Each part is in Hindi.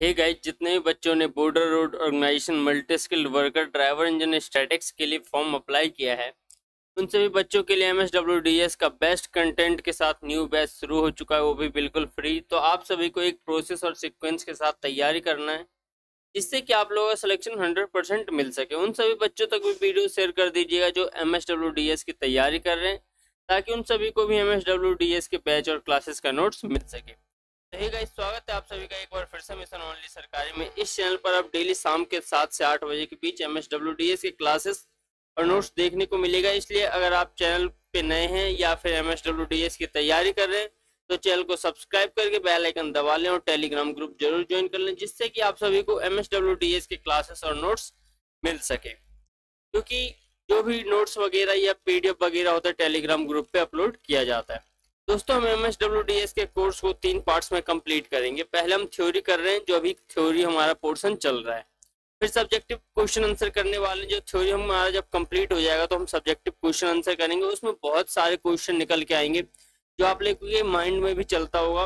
हे गाइस, जितने भी बच्चों ने border road organisation multi skilled worker driver engine statics के लिए फॉर्म अप्लाई किया है, उन सभी बच्चों के लिए एमएसडब्ल्यूडीएस का बेस्ट कंटेंट के साथ न्यू बैच शुरू हो चुका है, वो भी बिल्कुल फ्री। तो आप सभी को एक प्रोसेस और सीक्वेंस के साथ तैयारी करना है, जिससे कि आप लोगों का सिलेक्शन 100% मिल सके। उन सभी बच्चों तक भी वीडियो शेयर कर दीजिएगा जो एमएसडब्ल्यूडीएस की तैयारी कर रहे हैं, ताकि उन सभी को भी एमएसडब्ल्यूडीएस के बैच और क्लासेस का नोट्स मिल सके। तो हे गाइस, स्वागत है आप सभी का एक बार फिर से मिशन ओनली सरकारी में। इस चैनल पर आप डेली शाम के 7 से 8 बजे के बीच एमएसडब्ल्यूडीएस के क्लासेस और नोट्स देखने को मिलेगा। इसलिए अगर आप चैनल पे नए हैं या फिर एमएसडब्ल्यूडीएस की तैयारी कर रहे हैं, तो चैनल को सब्सक्राइब करके बेल आइकन दबा लें और टेलीग्राम ग्रुप जरूर ज्वाइन कर लें, जिससे कि आप सभी को एमएसडब्ल्यूडीएस के क्लासेस और नोट्स मिल सके। क्योंकि जो भी नोट्स वगैरह या पीडीएफ वगैरह होता है, टेलीग्राम ग्रुप पे अपलोड किया जाता है। दोस्तों, हम एमएसडब्ल्यूडीएस के कोर्स को 3 पार्ट्स में कंप्लीट करेंगे। पहले हम थ्योरी कर रहे हैं, जो अभी थ्योरी हमारा पोर्शन चल रहा है। फिर सब्जेक्टिव क्वेश्चन आंसर करने वाले, जो थ्योरी हमारा जब कंप्लीट हो जाएगा तो हम सब्जेक्टिव क्वेश्चन आंसर करेंगे। उसमें बहुत सारे क्वेश्चन निकल के आएंगे जो आप लोगों के माइंड में भी चलता होगा,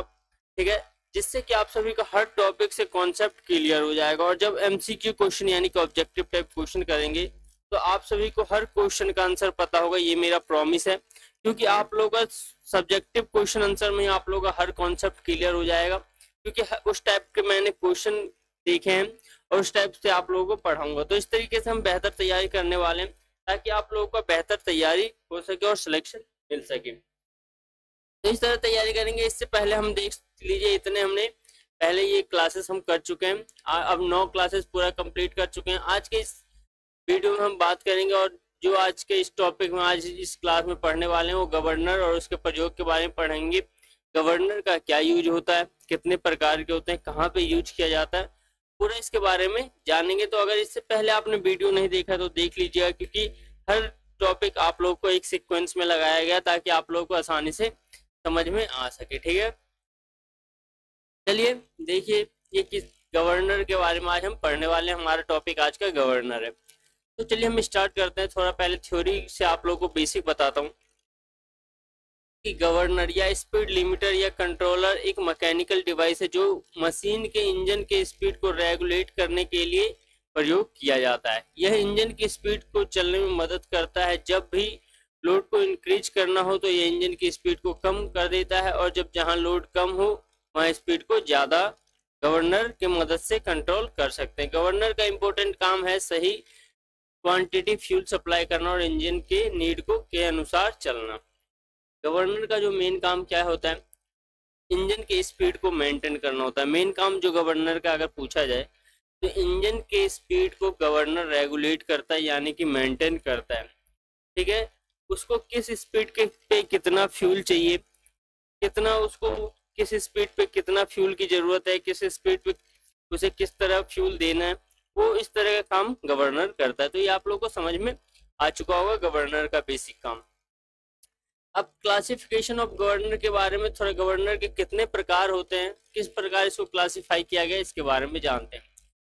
ठीक है, जिससे कि आप सभी का हर टॉपिक से कॉन्सेप्ट क्लियर हो जाएगा। और जब एमसीक्यू क्वेश्चन यानी कि ऑब्जेक्टिव टाइप क्वेश्चन करेंगे, तो आप सभी को हर क्वेश्चन का आंसर पता होगा, ये मेरा प्रॉमिस है। क्योंकि आप लोगों का सब्जेक्टिव क्वेश्चन आंसर में आप लोगों का हर कॉन्सेप्ट क्लियर हो जाएगा, क्योंकि उस टाइप के मैंने क्वेश्चन देखे हैं और उस टाइप से आप लोगों को पढ़ाऊंगा। तो इस तरीके से हम बेहतर तैयारी करने वाले हैं, ताकि आप लोगों का बेहतर तैयारी हो सके और सिलेक्शन मिल सके। तो इस तरह तैयारी करेंगे। इससे पहले हम देख लीजिए, इतने हमने पहले ये क्लासेस हम कर चुके हैं। अब 9 क्लासेस पूरा कंप्लीट कर चुके हैं। आज के इस वीडियो में हम बात करेंगे, और जो आज के इस टॉपिक में आज इस क्लास में पढ़ने वाले हैं, वो गवर्नर और उसके प्रयोग के बारे में पढ़ेंगे। गवर्नर का क्या यूज होता है, कितने प्रकार के होते हैं, कहाँ पे यूज किया जाता है, पूरा इसके बारे में जानेंगे। तो अगर इससे पहले आपने वीडियो नहीं देखा तो देख लीजिएगा, क्योंकि हर टॉपिक आप लोग को एक सीक्वेंस में लगाया गया, ताकि आप लोग को आसानी से समझ में आ सके, ठीक है। चलिए देखिए, ये किस गवर्नर के बारे में आज हम पढ़ने वाले हैं। हमारा टॉपिक आज का गवर्नर है। तो चलिए हम स्टार्ट करते हैं। थोड़ा पहले थ्योरी से आप लोगों को बेसिक बताता हूँ कि गवर्नर या स्पीड लिमिटर या कंट्रोलर एक मैकेनिकल डिवाइस है, जो मशीन के इंजन के स्पीड को रेगुलेट करने के लिए प्रयोग किया जाता है। यह इंजन की स्पीड को चलने में मदद करता है। जब भी लोड को इंक्रीज करना हो तो यह इंजन की स्पीड को कम कर देता है, और जब जहां लोड कम हो वहां स्पीड को ज्यादा गवर्नर की मदद से कंट्रोल कर सकते हैं। गवर्नर का इंपॉर्टेंट काम है सही क्वांटिटी फ्यूल सप्लाई करना और इंजन के नीड को के अनुसार चलना। गवर्नर का जो मेन काम क्या होता है, इंजन के स्पीड को मेंटेन करना होता है। मेन काम जो गवर्नर का अगर पूछा जाए, तो इंजन के स्पीड को गवर्नर रेगुलेट करता है, यानी कि मेंटेन करता है, ठीक है। उसको किस स्पीड के पे कितना फ्यूल चाहिए, कितना उसको किस स्पीड पे कितना फ्यूल की जरूरत है, किस स्पीड पे उसे किस तरह फ्यूल देना है, वो इस तरह का काम गवर्नर करता है। तो ये आप लोगों को समझ में आ चुका होगा गवर्नर का बेसिक काम। अब क्लासिफिकेशन ऑफ गवर्नर के बारे में, थोड़ा गवर्नर के कितने प्रकार होते हैं, किस प्रकार इसको क्लासिफाई किया गया, इसके बारे में जानते हैं।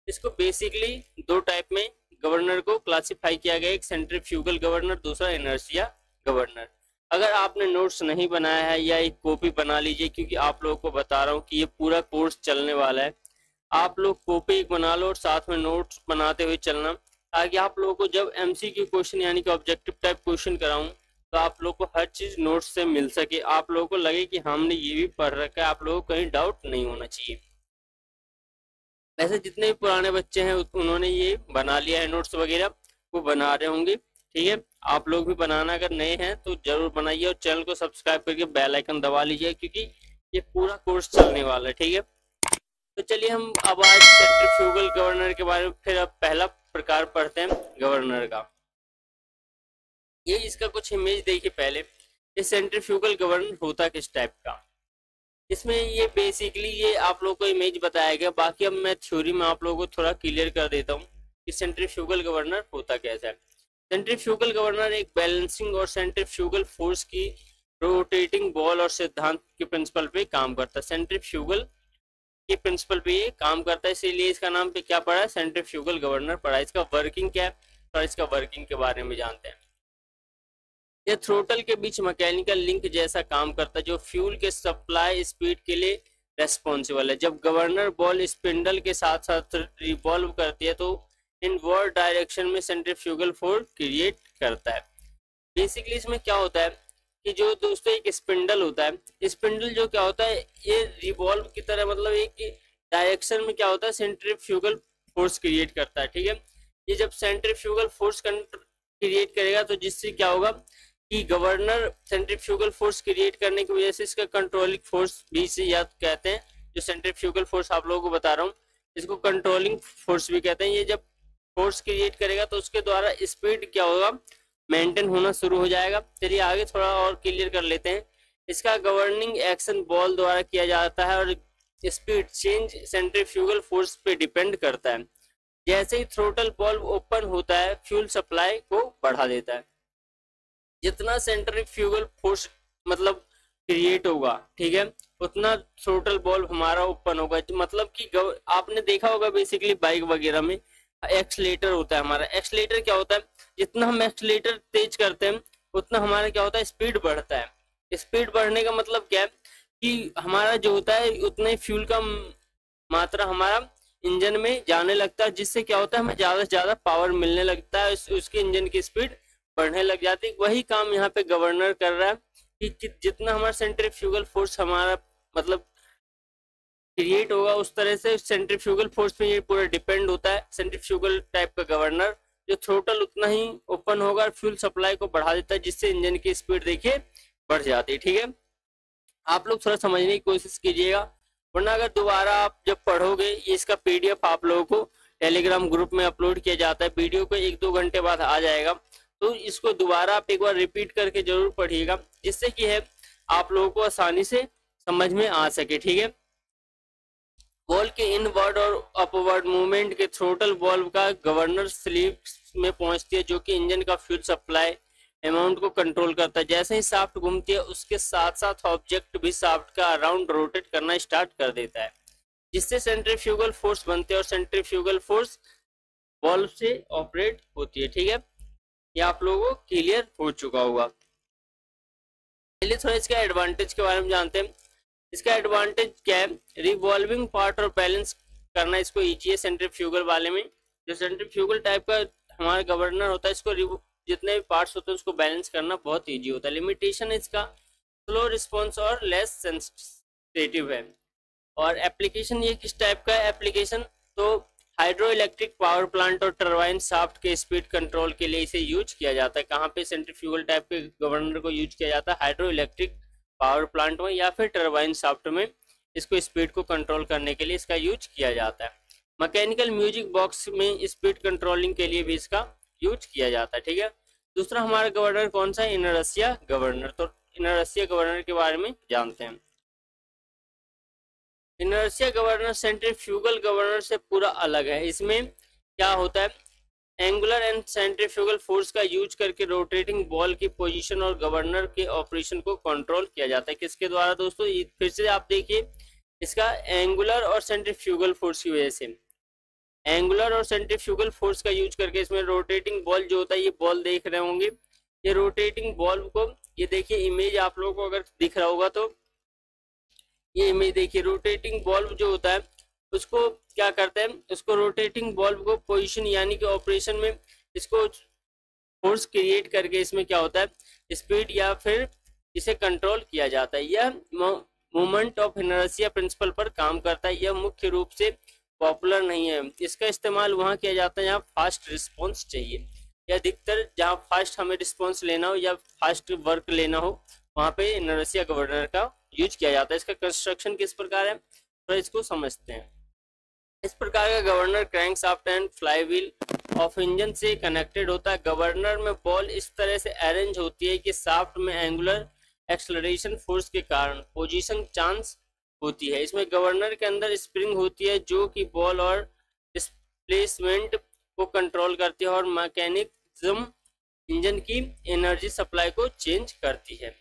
इसको बेसिकली 2 टाइप में गवर्नर को क्लासिफाई किया गया, एक सेंट्रीफ्यूगल गवर्नर, दूसरा इनर्शिया गवर्नर। अगर आपने नोट्स नहीं बनाया है, या एक कॉपी बना लीजिए, क्योंकि आप लोगों को बता रहा हूँ कि ये पूरा कोर्स चलने वाला है। आप लोग कॉपी एक बना लो और साथ में नोट्स बनाते हुए चलना, ताकि आप लोगों को जब एमसीक्यू क्वेश्चन यानी कि ऑब्जेक्टिव टाइप क्वेश्चन कराऊं, तो आप लोग को हर चीज नोट्स से मिल सके, आप लोगों को लगे कि हमने ये भी पढ़ रखा है, आप लोगों को कहीं डाउट नहीं होना चाहिए। वैसे जितने भी पुराने बच्चे हैं उन्होंने ये बना लिया है, नोट्स वगैरह वो बना रहे होंगे, ठीक है। आप लोग भी बनाना, अगर नए हैं तो जरूर बनाइए, और चैनल को सब्सक्राइब करके बेल आइकन दबा लीजिए, क्योंकि ये पूरा कोर्स चलने वाला है, ठीक है। तो चलिए हम अब आज सेंट्रीफ्यूगल गवर्नर के बारे में फिर अब पहला प्रकार पढ़ते हैं गवर्नर का। ये इसका कुछ इमेज देखिए पहले। ये सेंट्रीफ्यूगल गवर्नर होता किस टाइप का, इसमें ये बेसिकली ये आप लोगों को इमेज बताया गया। बाकी अब मैं थ्योरी में आप लोगों को थोड़ा क्लियर कर देता हूँ कि सेंट्रीफ्यूगल गवर्नर होता कैसा है। सेंट्रीफ्यूगल गवर्नर एक बैलेंसिंग और सेंट्रीफ्यूगल फोर्स की रोटेटिंग बॉल और सिद्धांत के प्रिंसिपल पे काम करता है। सेंट्रीफ्यूगल के प्रिंसिपल पे ये काम करता है, इसीलिए इसका नाम पे क्या पड़ा है, सेंट्रीफ्यूगल गवर्नर पड़ा है। इसका वर्किंग क्या है, और इसका वर्किंग के बारे में जानते हैं। यह थ्रोटल के बीच मैकेनिकल लिंक जैसा काम करता है, जो फ्यूल के सप्लाई स्पीड के लिए रेस्पॉन्सिबल है। जब गवर्नर बॉल स्पिंडल के साथ साथ रिवॉल्व करती है तो इनवर्ड डायरेक्शन में सेंट्रीफ्यूगल फोर्स क्रिएट करता है। बेसिकली इसमें क्या होता है कि जो दोस्तों एक स्पिंडल होता है, स्पिंडल जो क्या होता है ये रिवॉल्व की तरह मतलब एक डायरेक्शन में क्या होता है सेंट्रीफ्यूगल फोर्स क्रिएट करता है। ठीक है, ये जब सेंट्रीफ्यूगल फोर्स क्रिएट करेगा तो जिससे क्या होगा कि गवर्नर सेंट्रीफ्यूगल फोर्स क्रिएट करने की वजह से इसका कंट्रोलिंग फोर्स भी से याद कहते हैं। जो सेंट्रीफ्यूगल फोर्स आप लोगों को बता रहा हूँ इसको कंट्रोलिंग फोर्स भी कहते हैं। ये जब फोर्स क्रिएट करेगा तो उसके द्वारा स्पीड क्या होगा मेंटेन होना शुरू हो जाएगा। चलिए आगे थोड़ा और क्लियर कर लेते हैं। इसका गवर्निंग एक्शन बॉल द्वारा किया जाता है और स्पीड चेंज सेंट्रीफ्यूगल फोर्स पे डिपेंड करता है। जैसे ही थ्रोटल बॉल्व ओपन होता है फ्यूल सप्लाई को बढ़ा देता है। जितना सेंट्रीफ्यूगल फोर्स मतलब क्रिएट होगा, ठीक है, उतना थ्रोटल बॉल्व हमारा ओपन होगा। मतलब कि आपने देखा होगा बेसिकली बाइक वगैरह में एक्सलेटर होता है हमारा। एक्सलेटर क्या होता है, जितना हम एक्सलेटर तेज करते हैं उतना हमारा क्या होता है स्पीड बढ़ता है। स्पीड बढ़ने का मतलब क्या है कि हमारा जो होता है उतना ही फ्यूल का मात्रा हमारा इंजन में जाने लगता है, जिससे क्या होता है हमें ज्यादा से ज्यादा पावर मिलने लगता है, उसके इंजन की स्पीड बढ़ने लग जाती है। वही काम यहाँ पे गवर्नर कर रहा है कि जितना हमारा सेंट्रीफ्यूगल फोर्स हमारा मतलब क्रिएट होगा उस तरह से सेंट्रीफ्यूगल फोर्स पे ये पूरा डिपेंड होता है। सेंट्रीफ्यूगल टाइप का गवर्नर जो थ्रोटल उतना ही ओपन होगा और फ्यूल सप्लाई को बढ़ा देता है, जिससे इंजन की स्पीड देखिए बढ़ जाती है। ठीक है, आप लोग थोड़ा समझने की कोशिश कीजिएगा, वरना अगर दोबारा आप जब पढ़ोगे ये इसका पीडीएफ आप लोगों को टेलीग्राम ग्रुप में अपलोड किया जाता है, वीडियो को 1-2 घंटे बाद आ जाएगा, तो इसको दोबारा आप एक बार रिपीट करके जरूर पढ़िएगा, जिससे कि है आप लोगों को आसानी से समझ में आ सके। ठीक है, बॉल के इनवर्ड और अपवर्ड मूवमेंट के थ्रोटल बॉल्व का गवर्नर स्लीव में पहुंचती है, जो कि इंजन का फ्यूल सप्लाई अमाउंट को कंट्रोल करता है। जैसे ही शाफ्ट घूमती है उसके साथ साथ ऑब्जेक्ट भी शाफ्ट का अराउंड रोटेट करना स्टार्ट कर देता है, जिससे सेंट्रीफ्यूगल फोर्स बनते हैं और सेंट्रीफ्यूगल फोर्स बॉल्व से ऑपरेट होती है। ठीक है, ये आप लोगों को क्लियर हो चुका होगा। चलिए थोड़ा इसका एडवांटेज के बारे में जानते हैं। इसका एडवांटेज क्या है, रिवॉल्विंग पार्ट और बैलेंस करना इसको इजी है सेंट्रीफ्यूगल वाले में। जो सेंट्रीफ्यूगल टाइप का हमारा गवर्नर होता है इसको जितने भी पार्ट्स होते हैं उसको बैलेंस करना बहुत इजी होता है। लिमिटेशन इसका स्लो रिस्पॉन्स और लेस सेंसिटिव है। और एप्लीकेशन ये किस टाइप का है एप्लीकेशन, तो हाइड्रो इलेक्ट्रिक पावर प्लांट और टरबाइन शाफ्ट के स्पीड कंट्रोल के लिए इसे यूज किया जाता है। कहाँ पे सेंट्रीफ्यूगल टाइप के गवर्नर को यूज किया जाता है, हाइड्रो इलेक्ट्रिक पावर प्लांट में या फिर टरबाइन शाफ्ट में इसको स्पीड को कंट्रोल करने के लिए इसका यूज किया जाता है। मैकेनिकल म्यूजिक बॉक्स में स्पीड कंट्रोलिंग के लिए भी इसका यूज किया जाता है। ठीक है, दूसरा हमारा गवर्नर कौन सा है, इनर्शिया गवर्नर। तो इनर्शिया गवर्नर के बारे में जानते हैं। इनर्शिया गवर्नर सेंट्रीफ्यूगल गवर्नर से पूरा अलग है। इसमें क्या होता है, एंगुलर एंड सेंट्रीफ्यूगल फोर्स का यूज करके रोटेटिंग बॉल की पोजीशन और गवर्नर के ऑपरेशन को कंट्रोल किया जाता है। किसके द्वारा दोस्तों, फिर से आप देखिए, इसका एंगुलर और सेंट्रीफ्यूगल फोर्स की वजह से, एंगुलर और सेंट्रीफ्यूगल फोर्स का यूज करके इसमें रोटेटिंग बॉल जो होता है, ये बॉल देख रहे होंगे, ये रोटेटिंग बॉल को, ये देखिए इमेज आप लोगों को अगर दिख रहा होगा तो ये इमेज देखिए, रोटेटिंग बॉल जो होता है उसको क्या करते हैं, उसको रोटेटिंग बॉल्व को पोजीशन यानी कि ऑपरेशन में इसको फोर्स क्रिएट करके इसमें क्या होता है स्पीड या फिर इसे कंट्रोल किया जाता है। यह मोमेंट ऑफ इनर्शिया प्रिंसिपल पर काम करता है। यह मुख्य रूप से पॉपुलर नहीं है। इसका इस्तेमाल वहाँ किया जाता है जहाँ फास्ट रिस्पॉन्स चाहिए, या अधिकतर जहाँ फास्ट हमें रिस्पॉन्स लेना हो या फास्ट वर्क लेना हो वहाँ पे इनर्शिया गवर्नर का यूज किया जाता है। इसका कंस्ट्रक्शन किस प्रकार है तो इसको समझते हैं। इस प्रकार का governor crank shaft and flywheel of engine से कनेक्टेड होता है। गवर्नर में बॉल इस तरह से अरेंज होती है कि शाफ्ट में एंगुलर एक्सलरेशन फोर्स के कारण पोजीशन चांस होती है। इसमें गवर्नर के अंदर स्प्रिंग होती है जो कि बॉल और डिस्प्लेसमेंट को कंट्रोल करती है और मैकेनिज्म इंजन की एनर्जी सप्लाई को चेंज करती है।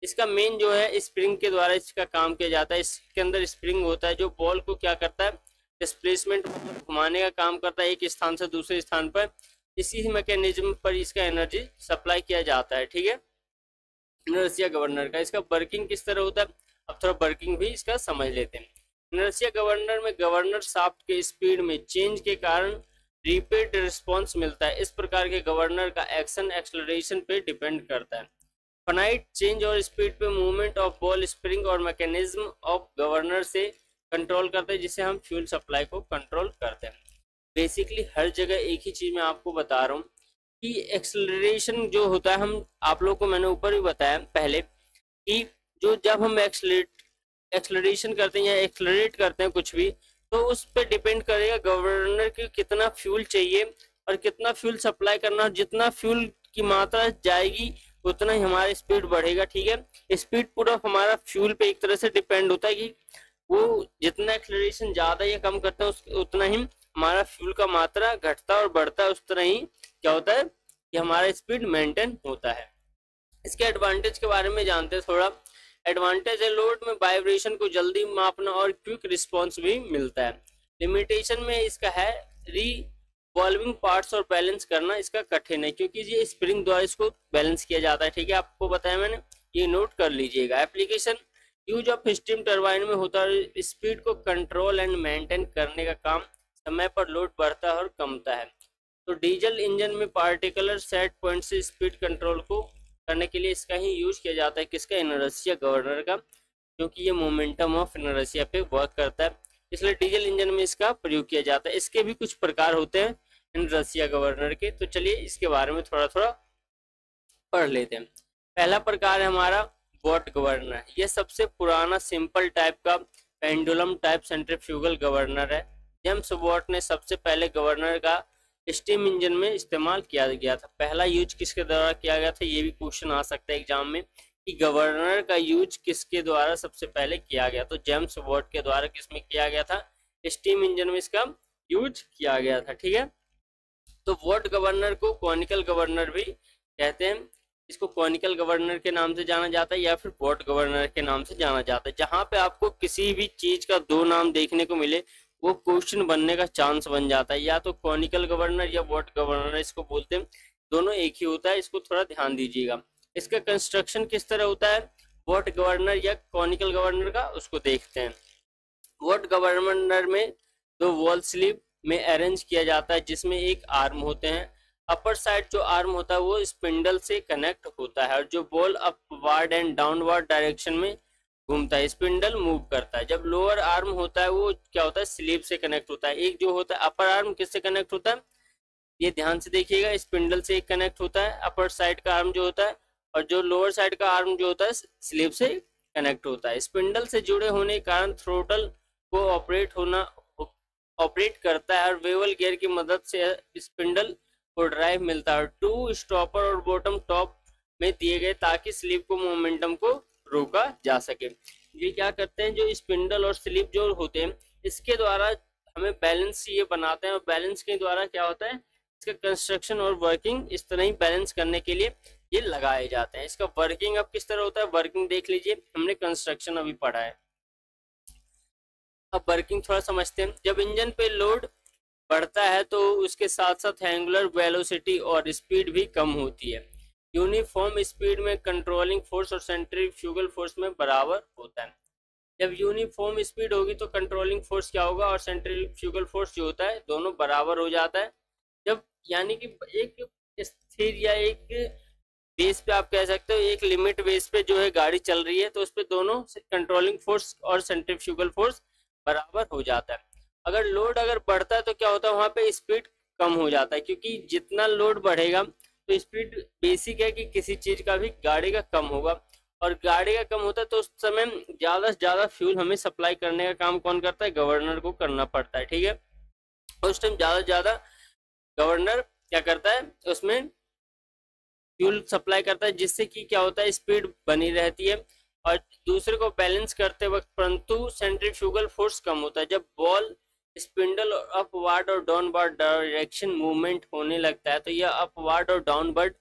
इसका मेन जो है स्प्रिंग के द्वारा इसका काम किया जाता है। इसके अंदर स्प्रिंग होता है जो बॉल को क्या करता है डिस्प्लेसमेंट घुमाने का काम करता है एक स्थान से दूसरे स्थान पर। इसी मैकेनिज्म पर इसका एनर्जी सप्लाई किया जाता है। ठीक है, इनर्शिया गवर्नर का इसका वर्किंग किस तरह होता है, अब थोड़ा वर्किंग भी इसका समझ लेते हैं। इनर्शिया गवर्नर में गवर्नर शाफ्ट के स्पीड में चेंज के कारण रिपीट रिस्पॉन्स मिलता है। इस प्रकार के गवर्नर का एक्शन एक्सलरेशन पे डिपेंड करता है। फाइनाइट चेंज और स्पीड पे मूवमेंट ऑफ बॉल स्प्रिंग और मैकेनिज्म ऑफ गवर्नर से कंट्रोल करते हैं, जिससे हम फ्यूल सप्लाई को कंट्रोल करते हैं। बेसिकली हर जगह एक ही चीज मैं आपको बता रहा हूँ कि एक्सलरेशन जो होता है, हम आप लोग को मैंने ऊपर भी बताया पहले कि जो जब हम एक्सलरेशन करते हैं या एक्सलरेट करते हैं कुछ भी, तो उस पर डिपेंड करेगा गवर्नर की कितना फ्यूल चाहिए और कितना फ्यूल सप्लाई करना। जितना फ्यूल की मात्रा जाएगी उतना ही हमारा स्पीड बढ़ेगा। ठीक है, स्पीड पूरा हमारा फ्यूल पे एक तरह से डिपेंड होता है कि वो जितना एक्सलरेशन ज्यादा या कम करते हैं उतना ही हमारा फ्यूल का मात्रा घटता और बढ़ता है। उस तरह ही क्या होता है कि हमारा स्पीड मेंटेन होता है। इसके एडवांटेज के बारे में जानते हैं थोड़ा। एडवांटेज है लोड में वाइब्रेशन को जल्दी मापना और क्विक रिस्पॉन्स भी मिलता है। लिमिटेशन में इसका है रिवॉल्विंग पार्ट्स और बैलेंस करना इसका कठिन है, क्योंकि ये स्प्रिंग द्वारा इसको बैलेंस किया जाता है। ठीक है, आपको बताया मैंने, ये नोट कर लीजिएगा। Application use of steam turbine में होता है। स्पीड को कंट्रोल एंड मेंटेन करने का काम समय पर लोड बढ़ता है और कमता है। तो डीजल इंजन में पार्टिकुलर सेट पॉइंट से स्पीड कंट्रोल को करने के लिए इसका ही यूज किया जाता है। किसका? इनर्शिया गवर्नर का, क्योंकि ये मोमेंटम ऑफ इनर्शिया पे वर्क करता है, इसलिए डीजल इंजन में इसका प्रयोग किया जाता है। इसके भी कुछ प्रकार होते हैं इनर्शिया गवर्नर के, तो चलिए इसके बारे में थोड़ा थोड़ा पढ़ लेते हैं। पहला प्रकार है हमारा वॉट गवर्नर। यह सबसे पुराना सिंपल टाइप का पेंडुलम टाइप सेंट्रीफ्यूगल गवर्नर है। जेम्स वॉट ने सबसे पहले गवर्नर का स्टीम इंजन में इस्तेमाल किया गया था। पहला यूज किसके द्वारा किया गया था, ये भी क्वेश्चन आ सकता है एग्जाम में कि गवर्नर का यूज किसके द्वारा सबसे पहले किया गया। तो जेम्स वॉट के द्वारा किसमें किया गया था? स्टीम इंजन में इसका यूज किया गया था। ठीक है, तो वॉट गवर्नर को कॉनिकल गवर्नर भी कहते हैं। इसको कॉनिकल गवर्नर के नाम से जाना जाता है या फिर वॉट गवर्नर के नाम से जाना जाता है। जहां पे आपको किसी भी चीज का दो नाम देखने को मिले वो क्वेश्चन बनने का चांस बन जाता है। या तो कॉनिकल गवर्नर या वॉट गवर्नर इसको बोलते हैं, दोनों एक ही होता है, इसको थोड़ा ध्यान दीजिएगा। इसका कंस्ट्रक्शन किस तरह होता है वॉट गवर्नर या कॉनिकल गवर्नर का, उसको देखते हैं। वॉट गवर्नर में दो वॉल स्लीव में अरेंज किया जाता है, जिसमें एक आर्म होते हैं। अपर साइड जो आर्म होता है वो स्पिंडल से कनेक्ट होता है और जो ball upward and downward direction में घूमता है, स्पिंडल मूव करता है। जब लोअर आर्म होता है वो क्या होता है, स्लीव से कनेक्ट होता है। एक जो होता है अपर आर्म किससे कनेक्ट होता है, ये ध्यान से देखिएगा, स्पिंडल से एक कनेक्ट होता है अपर साइड का आर्म जो होता है, और जो लोअर साइड का आर्म जो होता है स्लीव से कनेक्ट होता है। स्पिंडल से जुड़े होने के कारण थ्रोटल को ऑपरेट करता है और वेवल गियर की मदद से स्पिंडल को ड्राइव मिलता है। टू स्टॉपर और बॉटम टॉप में दिए गए ताकि स्लीव को मोमेंटम को रोका जा सके। ये क्या करते हैं, जो स्पिंडल और स्लीव जो होते हैं इसके द्वारा हमें बैलेंस ये बनाते हैं, और बैलेंस के द्वारा क्या होता है इसका कंस्ट्रक्शन और वर्किंग इस तरह ही बैलेंस करने के लिए ये लगाए जाते हैं। इसका वर्किंग अब किस तरह होता है, वर्किंग देख लीजिए, हमने कंस्ट्रक्शन अभी पढ़ा है, अब वर्किंग थोड़ा समझते हैं। जब इंजन पे लोड बढ़ता है तो उसके साथ साथ एंगुलर वेलोसिटी और स्पीड भी कम होती है। यूनिफॉर्म स्पीड में कंट्रोलिंग फोर्स और सेंट्रीफ्यूगल फोर्स में बराबर होता है। जब यूनिफॉर्म स्पीड होगी तो कंट्रोलिंग फोर्स क्या होगा और सेंट्रीफ्यूगल फोर्स जो होता है दोनों बराबर हो जाता है। जब यानी कि एक स्थिर या एक बेस पे आप कह सकते हो, एक लिमिट बेस पे जो है गाड़ी चल रही है तो उस पर दोनों कंट्रोलिंग फोर्स और सेंट्रीफ्यूगल फोर्स बराबर हो जाता है। अगर बढ़ता है तो क्या होता है, वहां पे स्पीड कम हो जाता है, क्योंकि जितना लोड बढ़ेगा तो स्पीड बेसिक है कि किसी चीज का भी गाड़ी का कम होगा, और गाड़ी का कम होता है तो उस समय ज्यादा से ज्यादा फ्यूल हमें सप्लाई करने का काम कौन करता है, गवर्नर को करना पड़ता है। ठीक है, और उस टाइम ज्यादा से ज्यादा गवर्नर क्या करता है, उसमें फ्यूल सप्लाई करता है, जिससे कि क्या होता है स्पीड बनी रहती है और दूसरे को बैलेंस करते वक्त, परंतु सेंट्रीफ्यूगल फोर्स कम होता है। जब बॉल स्पिंडल अपवर्ड और डाउनवर्ड डायरेक्शन मूवमेंट होने लगता है तो यह अपवर्ड और डाउनवर्ड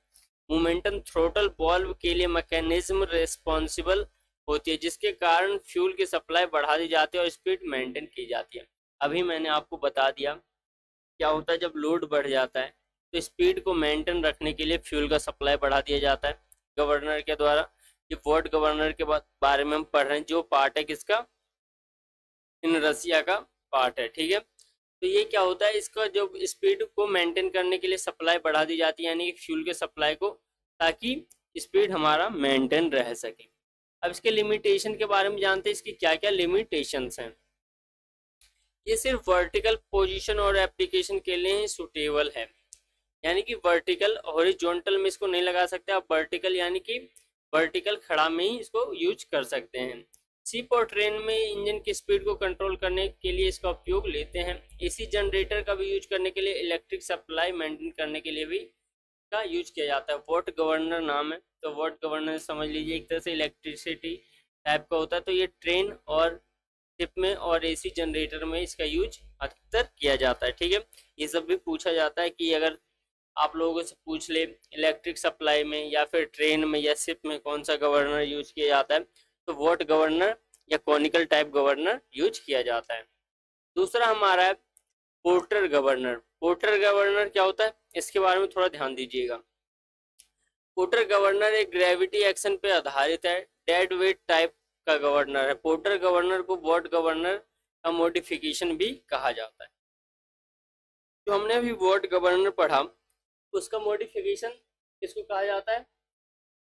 मोमेंटम थ्रोटल बॉल्व के लिए मैकेनिज्म रिस्पॉन्सिबल होती है, जिसके कारण फ्यूल की सप्लाई बढ़ा दी जाती है और स्पीड मेंटेन की जाती है। अभी मैंने आपको बता दिया क्या होता है जब लोड बढ़ जाता है तो स्पीड को मेंटेन रखने के लिए फ्यूल का सप्लाई बढ़ा दिया जाता है गवर्नर के द्वारा। ये वोट गवर्नर के बारे में हम पढ़ रहे हैं, जो पार्ट है किसका, इन रसिया का पार्ट है। ठीक है, तो ये क्या होता है, इसका जो स्पीड को मेंटेन करने के लिए सप्लाई बढ़ा दी जाती है, यानी कि फ्यूल के सप्लाई को, ताकि स्पीड हमारा मेंटेन रह सके। अब इसके लिमिटेशन के बारे में जानते हैं, इसकी क्या क्या लिमिटेशंस हैं। ये सिर्फ वर्टिकल पोजीशन और एप्लीकेशन के लिए ही सूटेबल है, यानी कि वर्टिकल हॉरिजॉन्टल में इसको नहीं लगा सकते आप, वर्टिकल यानी कि वर्टिकल खड़ा में ही इसको यूज कर सकते हैं। शिप और ट्रेन में इंजन की स्पीड को कंट्रोल करने के लिए इसका उपयोग लेते हैं। एसी जनरेटर का भी यूज करने के लिए, इलेक्ट्रिक सप्लाई मेंटेन करने के लिए भी का यूज किया जाता है। वोट गवर्नर नाम है, तो वोट गवर्नर समझ लीजिए एक तरह से इलेक्ट्रिसिटी टाइप का होता है। तो ये ट्रेन और शिप में और एसी जनरेटर में इसका यूज अधिकतर किया जाता है। ठीक है, ये सब भी पूछा जाता है कि अगर आप लोगों से पूछ ले इलेक्ट्रिक सप्लाई में या फिर ट्रेन में या शिप में कौन सा गवर्नर यूज किया जाता है, तो वोट गवर्नर या कॉनिकल टाइप गवर्नर यूज किया जाता है। दूसरा हमारा है पोर्टर गवर्नर। पोर्टर गवर्नर क्या होता है, इसके बारे में थोड़ा ध्यान दीजिएगा। पोर्टर गवर्नर एक ग्रेविटी एक्शन पे आधारित है, डेड वेट टाइप का गवर्नर है। पोर्टर गवर्नर को वोट गवर्नर का मॉडिफिकेशन भी कहा जाता है। जो हमने अभी वोट गवर्नर पढ़ा, उसका मॉडिफिकेशन किसको कहा जाता है,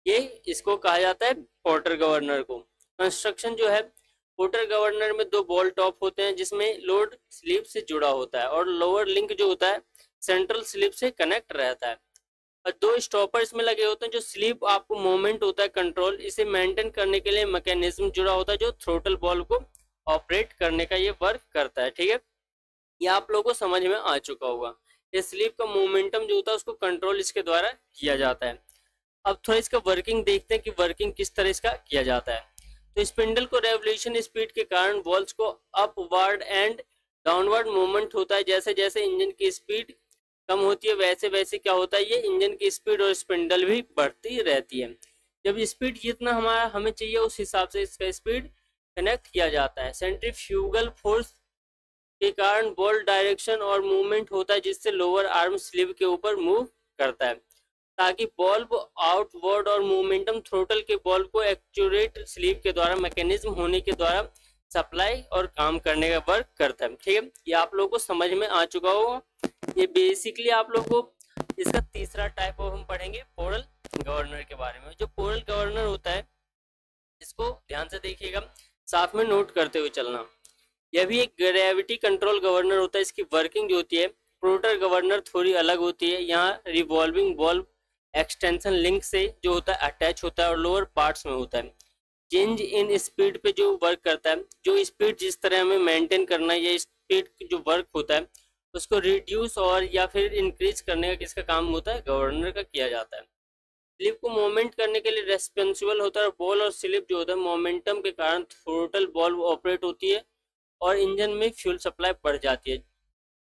ये इसको कहा जाता है पोर्टर गवर्नर को। कंस्ट्रक्शन जो है, पोर्टर गवर्नर में दो बॉल टॉप होते हैं जिसमें लोड स्लीव से जुड़ा होता है, और लोअर लिंक जो होता है सेंट्रल स्लीव से कनेक्ट रहता है, और दो स्टॉपर इसमें लगे होते हैं। जो स्लीव आपको मोमेंट होता है कंट्रोल, इसे मेंटेन करने के लिए मैकेनिज्म जुड़ा होता है जो थ्रोटल बॉल को ऑपरेट करने का ये वर्क करता है। ठीक है, ये आप लोगों को समझ में आ चुका होगा। ये स्लीव का मोमेंटम जो होता है उसको कंट्रोल इसके द्वारा किया जाता है। अब थोड़ा इसका वर्किंग देखते हैं कि वर्किंग किस तरह इसका किया जाता है। तो स्पिंडल को रेवोल्यूशन स्पीड के कारण बॉल्स को अपवर्ड एंड डाउनवर्ड मूवमेंट होता है। जैसे जैसे इंजन की स्पीड कम होती है वैसे वैसे क्या होता है, ये इंजन की स्पीड और स्पिंडल भी बढ़ती रहती है। जब स्पीड जितना हमें चाहिए उस हिसाब से इसका स्पीड कनेक्ट किया जाता है। सेंट्रीफ्यूगल फोर्स के कारण बॉल डायरेक्शन और मूवमेंट होता है, जिससे लोअर आर्म स्लीव के ऊपर मूव करता है, ताकि बॉल आउटवर्ड और मोमेंटम थ्रोटल के बॉल को एक्चुएट स्लीव के द्वारा मैकेनिज्म होने के द्वारा सप्लाई और काम करने का वर्क करता है। ठीक है, ये आप लोगों को समझ में आ चुका होगा। ये बेसिकली आप लोगों को इसका तीसरा टाइप ऑफ हम पढ़ेंगे पोरल गवर्नर के बारे में। जो पोरल गवर्नर होता है, इसको ध्यान से देखिएगा, साथ में नोट करते हुए चलना। यह भी एक ग्रेविटी कंट्रोल गवर्नर होता है। इसकी वर्किंग जो होती है पोर्टर गवर्नर थोड़ी अलग होती है। यहाँ रिवॉल्विंग बॉल एक्सटेंशन लिंक से जो होता है अटैच होता है और लोअर पार्ट्स में होता है। चेंज इन स्पीड पे जो वर्क करता है, जो स्पीड जिस तरह हमें मेंटेन करना है, ये स्पीड जो वर्क होता है उसको रिड्यूस और या फिर इंक्रीज करने का किसका काम होता है, गवर्नर का किया जाता है। स्लिप को मोमेंट करने के लिए रेस्पॉन्सिबल होता है। बॉल और स्लिप जो होता है मोमेंटम के कारण थ्रोटल बॉल ऑपरेट होती है और इंजन में फ्यूल सप्लाई बढ़ जाती है।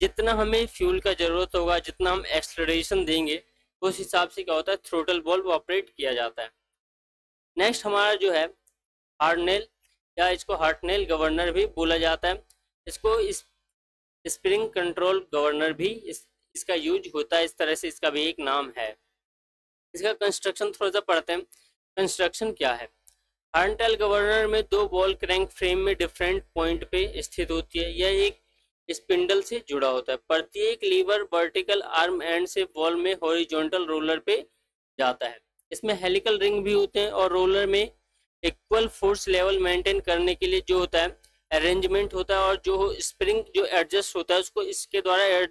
जितना हमें फ्यूल का जरूरत होगा, जितना हम एक्सलरेशन देंगे, उस हिसाब से क्या होता है, थ्रोटल बॉल ऑपरेट किया जाता है। नेक्स्ट हमारा जो है हार्टनेल, या इसको हार्टनेल गवर्नर भी बोला जाता है। इसको स्प्रिंग कंट्रोल गवर्नर भी इसका यूज होता है। इस तरह से इसका भी एक नाम है। इसका कंस्ट्रक्शन थोड़ा सा पढ़ते हैं। कंस्ट्रक्शन क्या है, हार्टनेल गवर्नर में दो बॉल क्रैंक फ्रेम में डिफरेंट पॉइंट पे स्थित होती है। यह एक स्पिंडल से जुड़ा होता है। प्रत्येक लीवर वर्टिकल आर्म एंड से बॉल में हॉरिजॉन्टल रोलर पे जाता है। इसमें हेलिकल रिंग भी होते हैं और रोलर में इक्वल फोर्स लेवल मेंटेन करने के लिए जो होता है अरेंजमेंट होता है, और जो स्प्रिंग जो एडजस्ट होता है उसको इसके द्वारा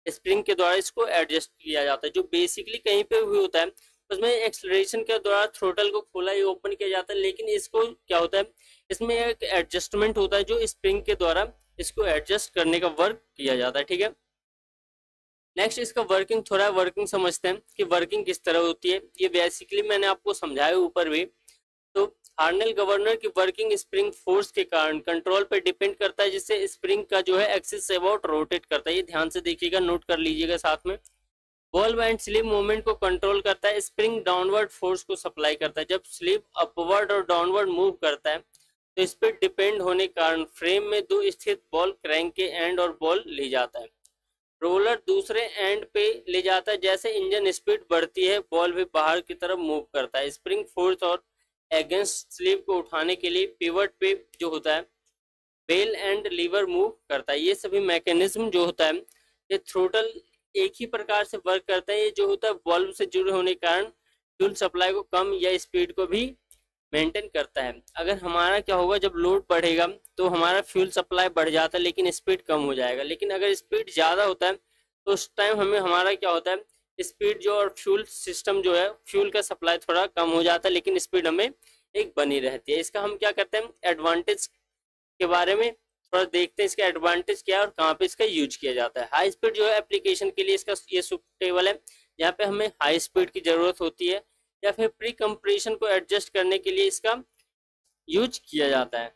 स्प्रिंग के द्वारा इसको एडजस्ट किया जाता है। जो बेसिकली कहीं पे भी होता है उसमें एक्सलरेशन के द्वारा थ्रोटल को खोला या ओपन किया जाता है, लेकिन इसको क्या होता है, इसमें एक एडजस्टमेंट होता है जो स्प्रिंग के द्वारा इसको एडजस्ट करने का वर्क किया जाता है। ठीक है, नेक्स्ट इसका वर्किंग, थोड़ा वर्किंग समझते हैं कि वर्किंग किस तरह होती है। ये बेसिकली मैंने आपको समझाया ऊपर भी। तो हार्टनेल गवर्नर की वर्किंग स्प्रिंग फोर्स के कारण कंट्रोल पे डिपेंड करता है, जिससे स्प्रिंग का जो है एक्सिस से अबाउट रोटेट करता है। ये ध्यान से देखिएगा, नोट कर लीजिएगा साथ में। बॉल एंड स्लिप मूवमेंट को कंट्रोल करता है। स्प्रिंग डाउनवर्ड फोर्स को सप्लाई करता है। जब स्लिप अपवर्ड और डाउनवर्ड मूव करता है तो इस पर डिपेंड होने के कारण फ्रेम में दो स्थित बॉल क्रैंक के एंड और बॉल ले जाता है। रोलर दूसरे एंड पे ले जाता है। जैसे इंजन स्पीड बढ़ती है बॉल भी बाहर की तरफ मूव करता है। स्प्रिंग फोर्स और अगेंस्ट स्लिप को उठाने के लिए पिवट पे जो होता है बेल एंड लीवर मूव करता है। ये सभी मैकेनिज्म जो होता है ये थ्रोटल एक ही प्रकार से वर्क करता है। ये जो होता है वाल्व से जुड़े होने के कारण फ्यूल सप्लाई को कम या स्पीड को भी मेंटेन करता है। अगर हमारा क्या होगा, जब लोड बढ़ेगा तो हमारा फ्यूल सप्लाई बढ़ जाता है लेकिन स्पीड कम हो जाएगा। लेकिन अगर स्पीड ज़्यादा होता है तो उस टाइम हमें हमारा क्या होता है, स्पीड जो और फ्यूल सिस्टम जो है फ्यूल का सप्लाई थोड़ा कम हो जाता है लेकिन स्पीड हमें एक बनी रहती है। इसका हम क्या करते हैं, एडवांटेज के बारे में थोड़ा देखते हैं, इसका एडवांटेज क्या है और कहाँ पे इसका यूज किया जाता है। हाई स्पीड जो है एप्लीकेशन के लिए इसका ये सुटेबल है, यहाँ पे हमें हाई स्पीड की ज़रूरत होती है या फिर प्री कंप्रेशन को एडजस्ट करने के लिए इसका यूज किया जाता है।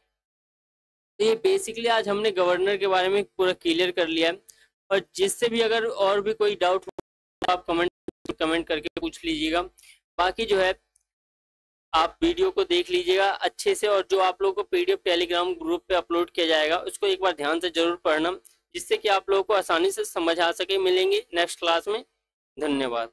तो ये बेसिकली आज हमने गवर्नर के बारे में पूरा क्लियर कर लिया है। और जिससे भी अगर और भी कोई डाउट हो आप कमेंट करके पूछ लीजिएगा। बाकी जो है आप वीडियो को देख लीजिएगा अच्छे से, और जो आप लोगों को पीडीएफ टेलीग्राम ग्रुप पे अपलोड किया जाएगा उसको एक बार ध्यान से जरूर पढ़ना, जिससे कि आप लोगों को आसानी से समझ आ सके। मिलेंगे नेक्स्ट क्लास में, धन्यवाद।